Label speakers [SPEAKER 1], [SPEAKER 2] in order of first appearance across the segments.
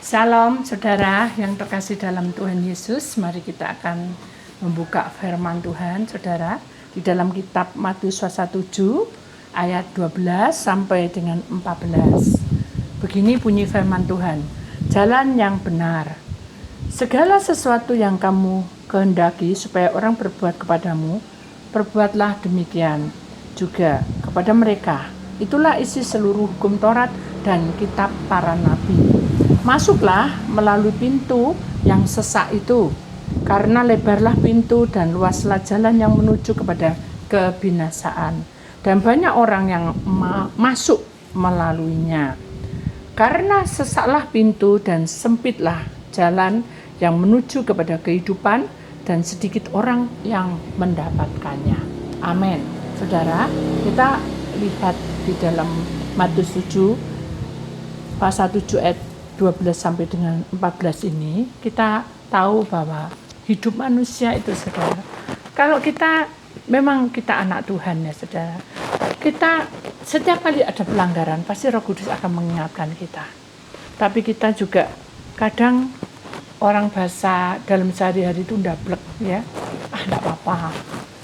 [SPEAKER 1] Salam saudara yang terkasih dalam Tuhan Yesus. Mari kita akan membuka firman Tuhan saudara di dalam kitab Matius pasal 7 ayat 12 sampai dengan 14. Begini bunyi firman Tuhan. Jalan yang benar. Segala sesuatu yang kamu kehendaki supaya orang berbuat kepadamu, perbuatlah demikian juga kepada mereka. Itulah isi seluruh hukum Taurat dan kitab para nabi. Masuklah melalui pintu yang sesak itu, karena lebarlah pintu dan luaslah jalan yang menuju kepada kebinasaan, dan banyak orang yang masuk melaluinya. Karena sesaklah pintu dan sempitlah jalan yang menuju kepada kehidupan, dan sedikit orang yang mendapatkannya. Amin. Saudara, kita lihat di dalam Matius 7 pasal 7 ayat 12 sampai dengan 14 ini, kita tahu bahwa hidup manusia itu saudara, kalau kita memang kita anak Tuhan ya saudara, kita setiap kali ada pelanggaran pasti Roh Kudus akan mengingatkan kita. Tapi kita juga kadang orang bahasa dalam sehari-hari itu ndablek ya, enggak apa-apa,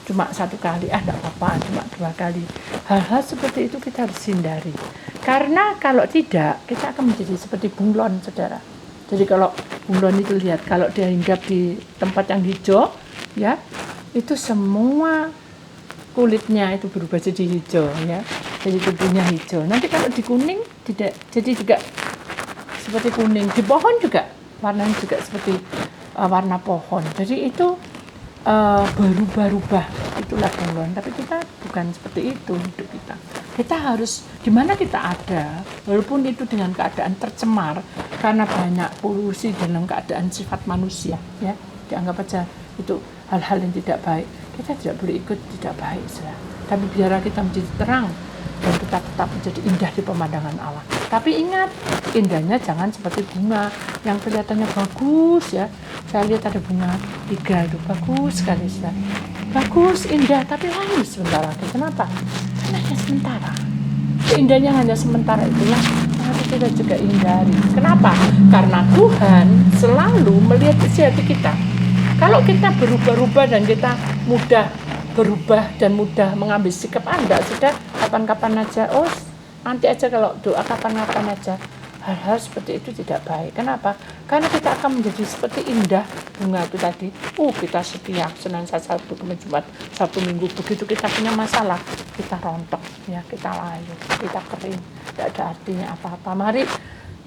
[SPEAKER 1] cuma satu kali, enggak apa-apa, cuma dua kali. Hal-hal seperti itu kita harus hindari. Karena kalau tidak, kita akan menjadi seperti bunglon, saudara. Jadi kalau bunglon itu lihat, kalau dia hinggap di tempat yang hijau, ya, itu semua kulitnya itu berubah jadi hijau, ya. Jadi tubuhnya hijau. Nanti kalau di kuning, tidak, jadi juga seperti kuning. Di pohon juga, warnanya juga seperti warna pohon. Jadi itu berubah-ubah, itulah bunglon. Tapi kita bukan seperti itu hidup kita. Kita harus di mana kita ada, walaupun itu dengan keadaan tercemar karena banyak polusi dalam keadaan sifat manusia, ya dianggap aja itu hal-hal yang tidak baik. Kita tidak boleh ikut tidak baik, saudara. Tapi biarlah kita menjadi terang dan tetap menjadi indah di pemandangan Allah. Tapi ingat, indahnya jangan seperti bunga yang kelihatannya bagus ya. Saya lihat ada bunga 3 itu bagus sekali, saudara. Bagus, indah, tapi lalu sebentar lagi. Kenapa? Hanya sementara. Indahnya hanya sementara itulah harus kita juga hindari. Kenapa? Karena Tuhan selalu melihat isi hati kita. Kalau kita berubah-ubah dan kita mudah berubah dan mudah mengambil sikap Anda, sudah kapan-kapan aja, nanti aja kalau doa kapan-kapan aja. Hal-hal seperti itu tidak baik. Kenapa? Karena kita akan menjadi seperti indah bunga itu tadi. Kita setia, Senin, Selasa, Sabtu, Jumat, Sabtu, Minggu. Begitu kita punya masalah, kita rontok, ya kita layu, kita kering, tidak ada artinya apa-apa. Mari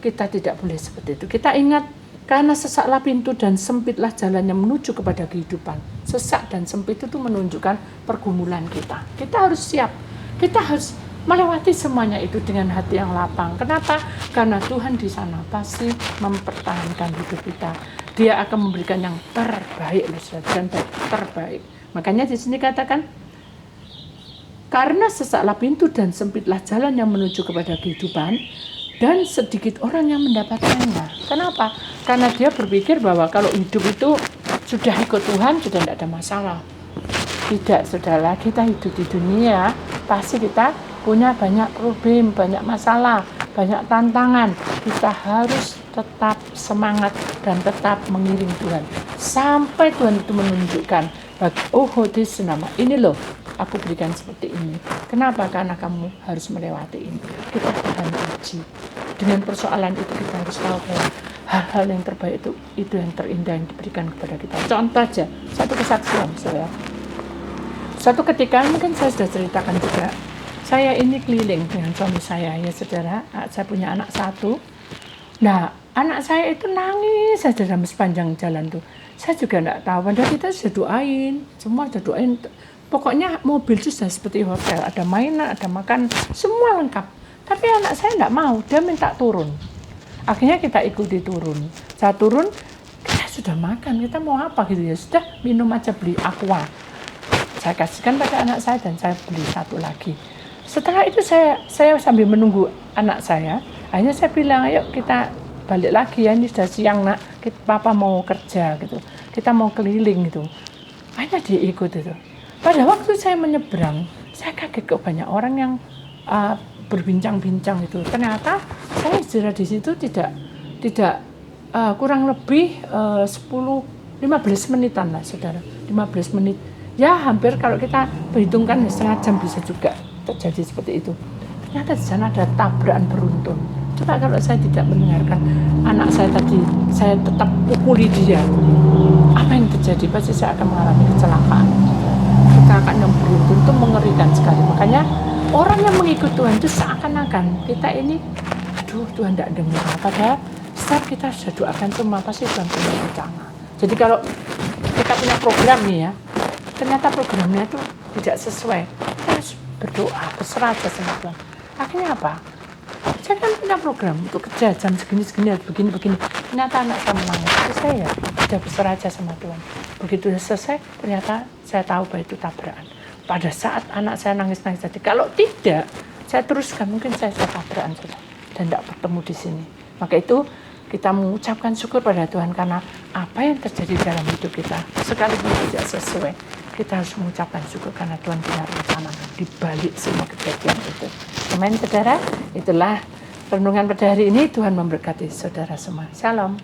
[SPEAKER 1] kita tidak boleh seperti itu. Kita ingat, karena sesaklah pintu dan sempitlah jalan yang menuju kepada kehidupan. Sesak dan sempit itu menunjukkan pergumulan kita. Kita harus siap. Kita harus melewati semuanya itu dengan hati yang lapang. Kenapa? Karena Tuhan di sana pasti mempertahankan hidup kita. Dia akan memberikan yang terbaik, dan terbaik. Makanya di sini katakan, karena sesaklah pintu dan sempitlah jalan yang menuju kepada kehidupan, dan sedikit orang yang mendapatkannya. Kenapa? Karena dia berpikir bahwa kalau hidup itu sudah ikut Tuhan, sudah tidak ada masalah. Tidak, saudara, kita hidup di dunia, pasti kita punya banyak problem, banyak masalah, banyak tantangan. Kita harus tetap semangat dan tetap mengiring Tuhan. Sampai Tuhan itu menunjukkan, ini loh, aku berikan seperti ini. Kenapa? Karena kamu harus melewati ini. Kita tahan uji. Dengan persoalan itu kita harus tahu bahwa hal-hal yang terbaik itu yang terindah yang diberikan kepada kita. Contoh aja, satu kesaksian saya. Suatu ketika, mungkin saya sudah ceritakan juga, saya ini keliling dengan suami saya ya saudara. Saya punya anak 1. Nah, anak saya itu nangis saja dalam sepanjang jalan tuh. Saya juga enggak tahu, padahal kita sudah doain, semua sudah doain. Pokoknya mobil itu sudah seperti hotel, ada mainan, ada makan, semua lengkap. Tapi anak saya enggak mau, dia minta turun. Akhirnya kita ikuti turun. Saya turun, kita sudah makan, kita mau apa gitu ya. Sudah minum aja, beli aqua. Saya kasihkan pada anak saya dan saya beli 1 lagi. Setelah itu saya sambil menunggu anak saya, akhirnya saya bilang, ayo kita balik lagi ya, ini sudah siang nak, papa mau kerja gitu, kita mau keliling gitu. Akhirnya dia ikut itu. Pada waktu saya menyeberang, saya kaget kok banyak orang yang berbincang-bincang itu. Ternyata saya istirahat di situ tidak kurang lebih 10-15 menitan lah saudara, 15 menit. Ya hampir kalau kita perhitungkan setengah jam bisa juga terjadi seperti itu. Ternyata di sana ada tabrakan beruntun. Coba kalau saya tidak mendengarkan anak saya tadi, saya tetap pukuli dia, apa yang terjadi? Pasti saya akan mengalami kecelakaan. Kecelakaan yang beruntun itu mengerikan sekali. Makanya orang yang mengikut Tuhan itu seakan-akan kita ini, aduh Tuhan tidak dengar. Padahal setiap kita sudah doakan semua, pasti Tuhan punya rencana. Jadi kalau kita punya program nih ya, ternyata programnya itu tidak sesuai, kita harus berdoa, berserah aja sama Tuhan. Akhirnya apa? Saya kan punya program untuk kerja jam segini harus begini. Ternyata anak saya menangis. Terus saya ya sudah berserah aja sama Tuhan. Begitu selesai, ternyata saya tahu bahwa itu tabrakan. Pada saat anak saya nangis-nangis tadi, kalau tidak, saya teruskan, mungkin saya tabrakan saja dan tidak bertemu di sini. Maka itu kita mengucapkan syukur pada Tuhan karena apa yang terjadi dalam hidup kita sekalipun tidak sesuai, kita harus mengucapkan syukur karena Tuhan punya rencana di balik semua kejadian itu. Amin saudara, itulah renungan pada hari ini. Tuhan memberkati saudara semua. Shalom.